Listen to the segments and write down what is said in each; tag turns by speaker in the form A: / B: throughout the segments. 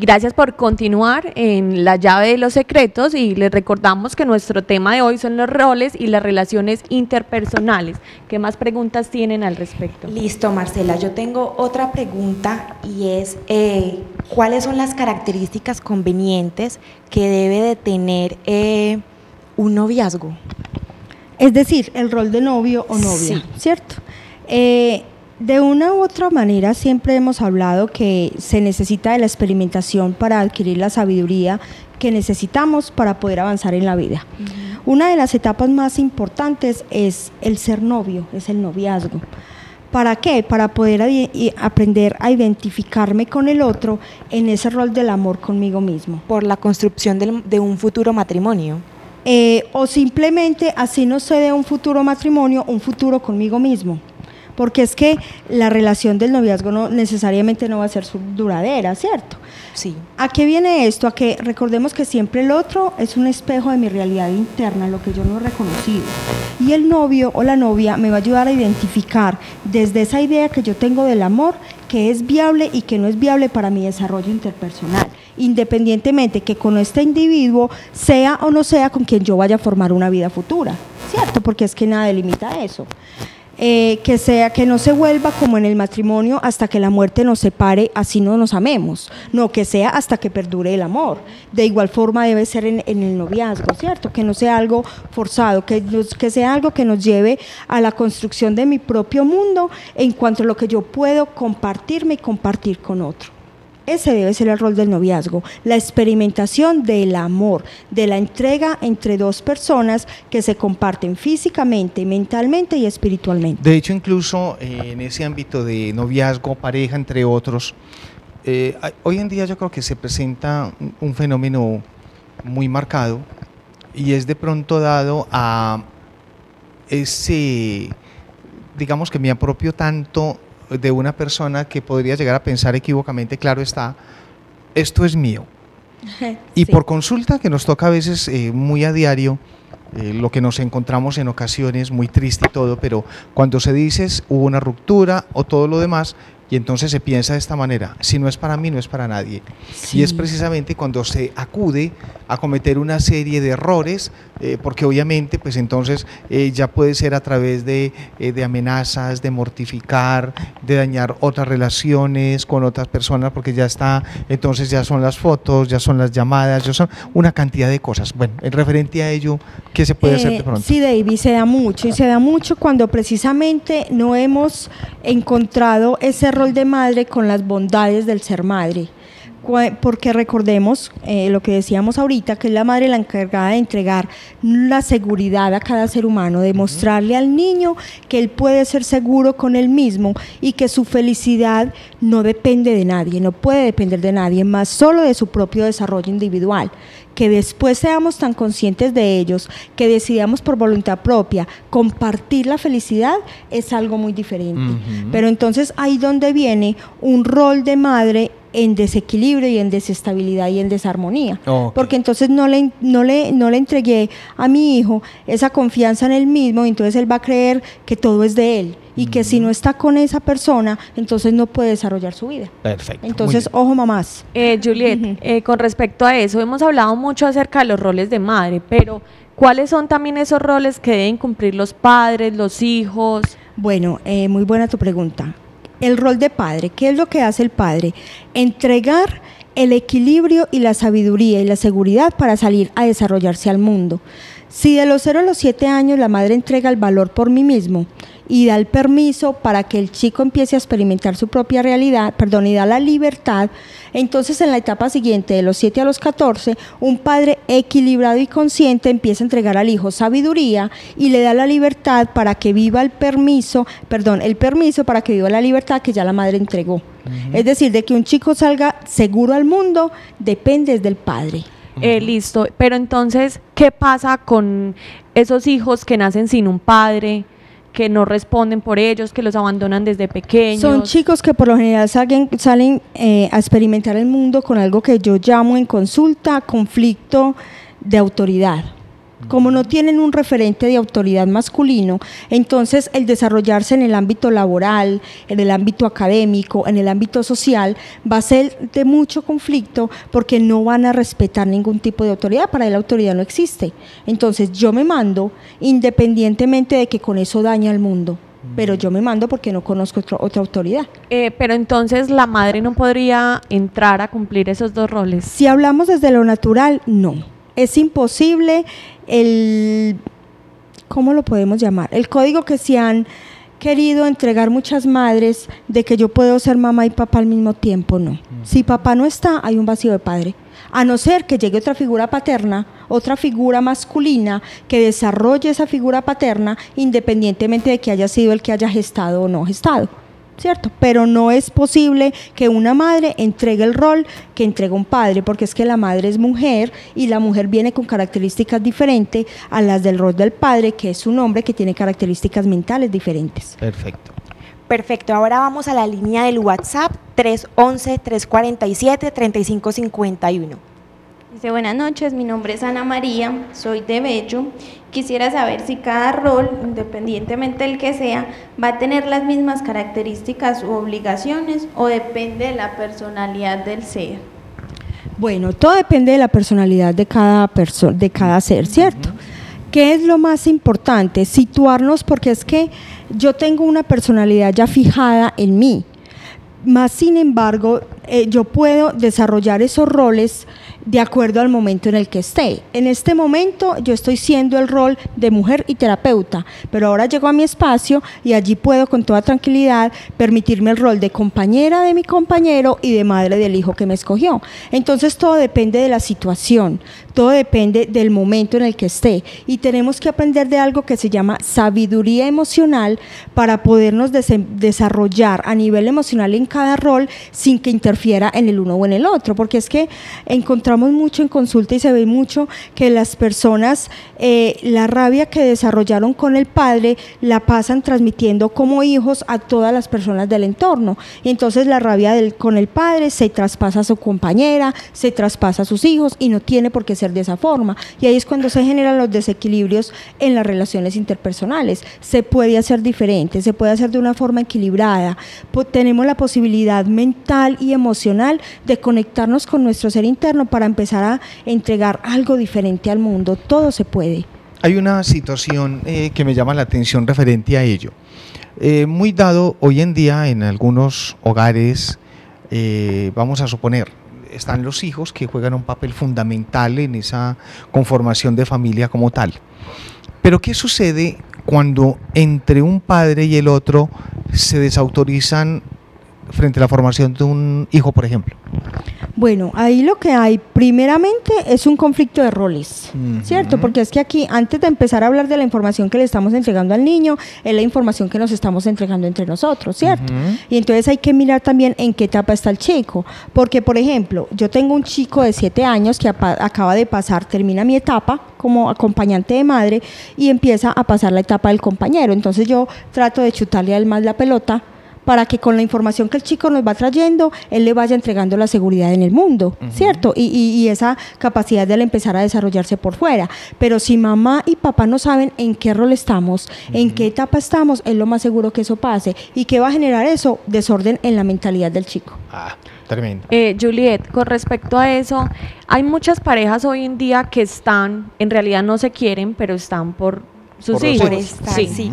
A: Gracias por continuar en La llave de los secretos y les recordamos que nuestro tema de hoy son los roles y las relaciones interpersonales. ¿Qué más preguntas tienen al respecto?
B: Listo, Marcela, yo tengo otra pregunta y es ¿cuáles son las características convenientes que debe de tener un noviazgo?
C: Es decir, el rol de novio o novia,
B: Sí.
C: ¿cierto? De una u otra manera siempre hemos hablado que se necesita de la experimentación para adquirir la sabiduría que necesitamos para poder avanzar en la vida. Una de las etapas más importantes es el ser novio, es el noviazgo. ¿Para qué? Para poder aprender a identificarme con el otro en ese rol del amor conmigo mismo.
B: Por la construcción de un futuro matrimonio.
C: O simplemente, así no sé de un futuro matrimonio, un futuro conmigo mismo. Porque es que la relación del noviazgo no necesariamente no va a ser duradera, ¿cierto?
B: Sí.
C: ¿A qué viene esto? A que recordemos que siempre el otro es un espejo de mi realidad interna, lo que yo no he reconocido. Y el novio o la novia me va a ayudar a identificar desde esa idea que yo tengo del amor, que es viable y que no es viable para mi desarrollo interpersonal, independientemente que con este individuo sea o no sea con quien yo vaya a formar una vida futura, ¿cierto? Porque es que nada delimita eso. Que no se vuelva como en el matrimonio hasta que la muerte nos separe, así no nos amemos, no, que sea hasta que perdure el amor. De igual forma debe ser en el noviazgo, ¿cierto? Que no sea algo forzado, que sea algo que nos lleve a la construcción de mi propio mundo en cuanto a lo que yo puedo compartirme y compartir con otro. Ese debe ser el rol del noviazgo, la experimentación del amor, de la entrega entre dos personas que se comparten físicamente, mentalmente y espiritualmente.
D: De hecho, incluso en ese ámbito de noviazgo, pareja, entre otros, hoy en día yo creo que se presenta un fenómeno muy marcado y es de pronto dado a ese, digamos que me apropio tanto de una persona que podría llegar a pensar equívocamente, claro está, esto es mío. Y
C: Sí.
D: por consulta que nos toca a veces muy a diario, lo que nos encontramos en ocasiones, muy triste y todo, pero cuando se dice hubo una ruptura o todo lo demás, y entonces se piensa de esta manera, si no es para mí, no es para nadie.
C: Sí.
D: Y es precisamente cuando se acude a cometer una serie de errores, porque obviamente pues entonces ya puede ser a través de amenazas, de mortificar, de dañar otras relaciones con otras personas, porque ya está, entonces ya son las fotos, ya son las llamadas, ya son una cantidad de cosas. Bueno, en referente a ello, ¿qué se puede hacer de pronto?
C: Sí, David, se da mucho, y se da mucho cuando precisamente no hemos encontrado ese rol de madre con las bondades del ser madre. Porque recordemos lo que decíamos ahorita, que es la madre la encargada de entregar la seguridad a cada ser humano, de mostrarle al niño que él puede ser seguro con él mismo y que su felicidad no depende de nadie, no puede depender de nadie, más solo de su propio desarrollo individual. Que después seamos tan conscientes de ellos, que decidamos por voluntad propia compartir la felicidad, es algo muy diferente. Pero entonces ahí donde viene un rol de madre en desequilibrio y en desestabilidad y en desarmonía, porque entonces no le entregué a mi hijo esa confianza en él mismo, y entonces él va a creer que todo es de él y que si no está con esa persona, entonces no puede desarrollar su vida.
D: Perfecto.
C: Entonces, ojo mamás.
A: Juliet, con respecto a eso, hemos hablado mucho acerca de los roles de madre, pero ¿cuáles son también esos roles que deben cumplir los padres, los hijos?
C: Bueno, muy buena tu pregunta. El rol de padre, ¿qué es lo que hace el padre? Entregar el equilibrio y la sabiduría y la seguridad para salir a desarrollarse al mundo. Si de los 0 a los 7 años la madre entrega el valor por mí mismo y da el permiso para que el chico empiece a experimentar su propia realidad, y da la libertad, entonces en la etapa siguiente, de los 7 a los 14, un padre equilibrado y consciente empieza a entregar al hijo sabiduría y le da la libertad para que viva el permiso para que viva la libertad que ya la madre entregó. Es decir, de que un chico salga seguro al mundo depende del padre.
A: Listo, pero entonces, ¿qué pasa con esos hijos que nacen sin un padre, que no responden por ellos, que los abandonan desde pequeños?
C: Son chicos que por lo general salen a experimentar el mundo con algo que yo llamo en consulta conflicto de autoridad. Como no tienen un referente de autoridad masculino, entonces el desarrollarse en el ámbito laboral, en el ámbito académico, en el ámbito social, va a ser de mucho conflicto porque no van a respetar ningún tipo de autoridad. Para él la autoridad no existe. Entonces yo me mando independientemente de que con eso daña al mundo, pero yo me mando porque no conozco otra autoridad.
A: Pero entonces la madre no podría entrar a cumplir esos dos roles.
C: Si hablamos desde lo natural, no. Es imposible ¿cómo lo podemos llamar? El código que se han querido entregar muchas madres de que yo puedo ser mamá y papá al mismo tiempo, no. Si papá no está, hay un vacío de padre. A no ser que llegue otra figura paterna, otra figura masculina que desarrolle esa figura paterna independientemente de que haya sido el que haya gestado o no gestado, ¿cierto? Pero no es posible que una madre entregue el rol que entrega un padre, porque es que la madre es mujer y la mujer viene con características diferentes a las del rol del padre, que es un hombre que tiene características mentales diferentes.
D: Perfecto.
B: Perfecto, ahora vamos a la línea del WhatsApp 311-347-3551.
E: Dice, buenas noches, mi nombre es Ana María, soy de Bello. Quisiera saber si cada rol, independientemente del que sea, va a tener las mismas características u obligaciones o depende de la personalidad del ser.
C: Bueno, todo depende de la personalidad de cada persona, de cada ser, ¿cierto? ¿Qué es lo más importante? Situarnos, porque es que yo tengo una personalidad ya fijada en mí, más sin embargo, yo puedo desarrollar esos roles de acuerdo al momento en el que esté. En este momento yo estoy siendo el rol de mujer y terapeuta, pero ahora llego a mi espacio y allí puedo con toda tranquilidad permitirme el rol de compañera de mi compañero y de madre del hijo que me escogió. Entonces todo depende de la situación, todo depende del momento en el que esté y tenemos que aprender de algo que se llama sabiduría emocional para podernos desarrollar a nivel emocional en cada rol sin que interfiera en el uno o en el otro, porque es que encontramos mucho en consulta y se ve mucho que las personas la rabia que desarrollaron con el padre la pasan transmitiendo como hijos a todas las personas del entorno y entonces la rabia con el padre se traspasa a su compañera, se traspasa a sus hijos y no tiene por qué ser de esa forma y ahí es cuando se generan los desequilibrios en las relaciones interpersonales. Se puede hacer diferente, se puede hacer de una forma equilibrada, tenemos la posibilidad mental y emocional de conectarnos con nuestro ser interno para empezar a entregar algo diferente al mundo. Todo se puede.
D: Hay una situación que me llama la atención referente a ello. Muy dado hoy en día en algunos hogares, vamos a suponer, están los hijos que juegan un papel fundamental en esa conformación de familia como tal. Pero ¿qué sucede cuando entre un padre y el otro se desautorizan frente a la formación de un hijo, por ejemplo?
C: Bueno, ahí lo que hay primeramente es un conflicto de roles, ¿cierto? Porque es que aquí, antes de empezar a hablar de la información que le estamos entregando al niño, es la información que nos estamos entregando entre nosotros, ¿cierto? Y entonces hay que mirar también en qué etapa está el chico, porque por ejemplo, yo tengo un chico de 7 años que acaba de pasar, termina mi etapa como acompañante de madre y empieza a pasar la etapa del compañero, entonces yo trato de chutarle a él más la pelota, para que con la información que el chico nos va trayendo, él le vaya entregando la seguridad en el mundo, ¿cierto? Y esa capacidad de él empezar a desarrollarse por fuera. Pero si mamá y papá no saben en qué rol estamos, en qué etapa estamos, es lo más seguro que eso pase. ¿Y qué va a generar eso? Desorden en la mentalidad del chico.
D: Tremendo.
A: Juliet, con respecto a eso, hay muchas parejas hoy en día que están, en realidad no se quieren, pero están por sus hijos.
B: Sí.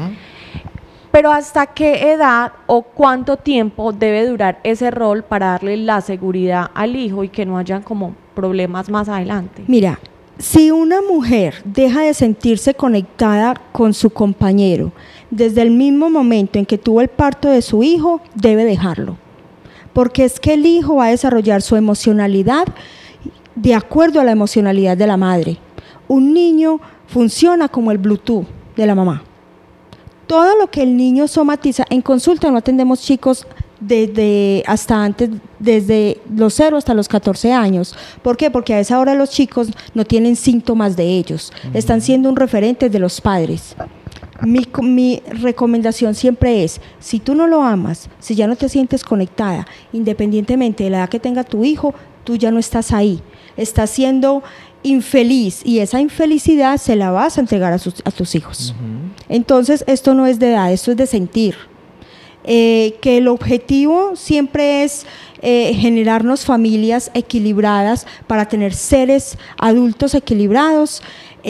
A: Pero ¿hasta qué edad o cuánto tiempo debe durar ese rol para darle la seguridad al hijo y que no hayan como problemas más adelante?
C: Mira, si una mujer deja de sentirse conectada con su compañero desde el mismo momento en que tuvo el parto de su hijo, debe dejarlo. Porque es que el hijo va a desarrollar su emocionalidad de acuerdo a la emocionalidad de la madre. Un niño funciona como el Bluetooth de la mamá. Todo lo que el niño somatiza, en consulta no atendemos chicos desde los 0 hasta los 14 años. ¿Por qué? Porque a esa hora los chicos no tienen síntomas de ellos, están siendo un referente de los padres. Mi recomendación siempre es, si tú no lo amas, si ya no te sientes conectada, independientemente de la edad que tenga tu hijo, tú ya no estás ahí, estás siendo infeliz y esa infelicidad se la vas a entregar a tus hijos. Entonces, esto no es de edad, esto es de sentir. Que el objetivo siempre es generarnos familias equilibradas para tener seres adultos equilibrados.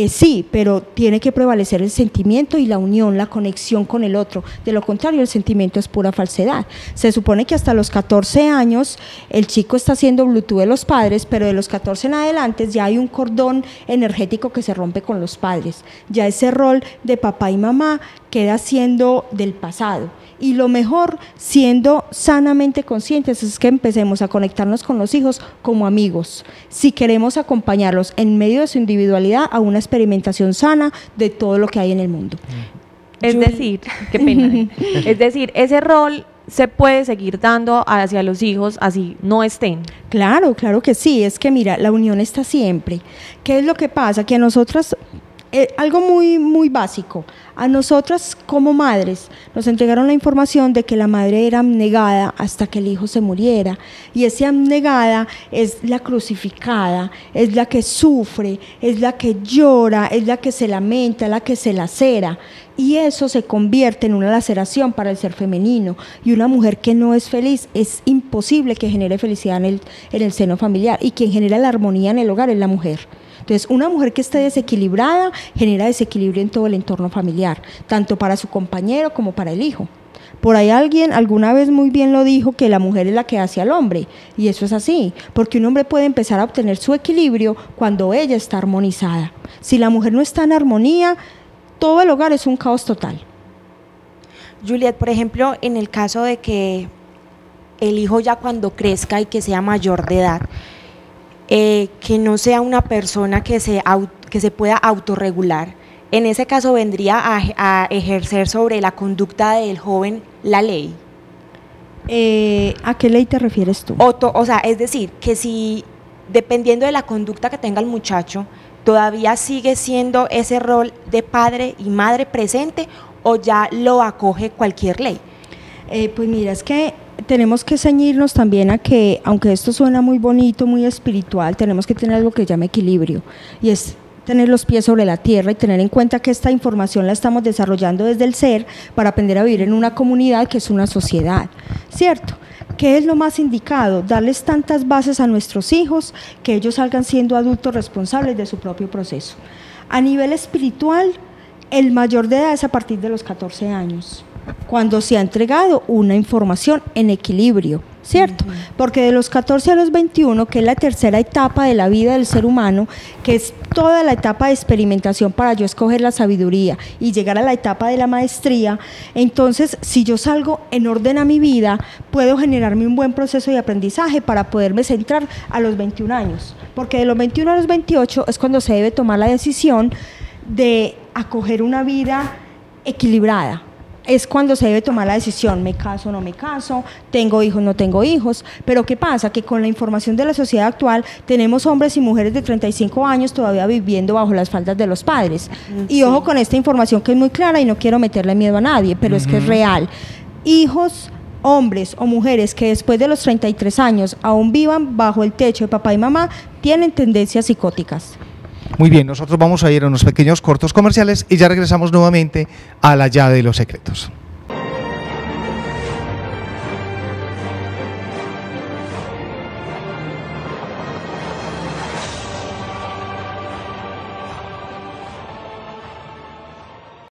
C: Sí, pero tiene que prevalecer el sentimiento y la unión, la conexión con el otro. De lo contrario, el sentimiento es pura falsedad. Se supone que hasta los 14 años el chico está haciendo Bluetooth de los padres, pero de los 14 en adelante ya hay un cordón energético que se rompe con los padres. Ya ese rol de papá y mamá queda siendo del pasado. Y lo mejor, siendo sanamente conscientes, es que empecemos a conectarnos con los hijos como amigos, si queremos acompañarlos en medio de su individualidad a una experimentación sana de todo lo que hay en el mundo.
A: Es decir, qué pena, es decir, ese rol se puede seguir dando hacia los hijos así no estén.
C: Claro, claro que sí, es que mira, la unión está siempre. ¿Qué es lo que pasa? Que a nosotras, algo muy básico, a nosotras como madres nos entregaron la información de que la madre era abnegada hasta que el hijo se muriera, y esa abnegada es la crucificada, es la que sufre, es la que llora, es la que se lamenta, la que se lacera, y eso se convierte en una laceración para el ser femenino, y una mujer que no es feliz es imposible que genere felicidad en el seno familiar, y quien genera la armonía en el hogar es la mujer. Entonces, una mujer que esté desequilibrada genera desequilibrio en todo el entorno familiar, tanto para su compañero como para el hijo. Por ahí alguien alguna vez muy bien lo dijo, que la mujer es la que hace al hombre, y eso es así, porque un hombre puede empezar a obtener su equilibrio cuando ella está armonizada. Si la mujer no está en armonía, todo el hogar es un caos total.
B: Juliet, por ejemplo, en el caso de que el hijo ya cuando crezca y que sea mayor de edad, que no sea una persona que se pueda autorregular, en ese caso vendría a ejercer sobre la conducta del joven la ley.
C: ¿A qué ley te refieres tú?
B: O sea, es decir, que si dependiendo de la conducta que tenga el muchacho, todavía sigue siendo ese rol de padre y madre presente, o ya lo acoge cualquier ley.
C: Pues mira, es que tenemos que ceñirnos también a que, aunque esto suena muy bonito, muy espiritual, tenemos que tener algo que llama equilibrio, y es tener los pies sobre la tierra y tener en cuenta que esta información la estamos desarrollando desde el ser para aprender a vivir en una comunidad que es una sociedad, ¿cierto? ¿Qué es lo más indicado? Darles tantas bases a nuestros hijos que ellos salgan siendo adultos responsables de su propio proceso. A nivel espiritual, el mayor de edad es a partir de los 14 años, cuando se ha entregado una información en equilibrio, ¿cierto? Porque de los 14 a los 21, que es la tercera etapa de la vida del ser humano, que es toda la etapa de experimentación para yo escoger la sabiduría y llegar a la etapa de la maestría, entonces si yo salgo en orden a mi vida, puedo generarme un buen proceso de aprendizaje para poderme centrar a los 21 años, porque de los 21 a los 28 es cuando se debe tomar la decisión de acoger una vida equilibrada. Es cuando se debe tomar la decisión, me caso o no me caso, tengo hijos o no tengo hijos, pero ¿qué pasa? Que con la información de la sociedad actual tenemos hombres y mujeres de 35 años todavía viviendo bajo las faldas de los padres. Y ojo con esta información que es muy clara y no quiero meterle miedo a nadie, pero es que es real. Hijos, hombres o mujeres que después de los 33 años aún vivan bajo el techo de papá y mamá tienen tendencias psicóticas.
D: Muy bien, nosotros vamos a ir a unos pequeños cortos comerciales y ya regresamos nuevamente a la llave de los secretos.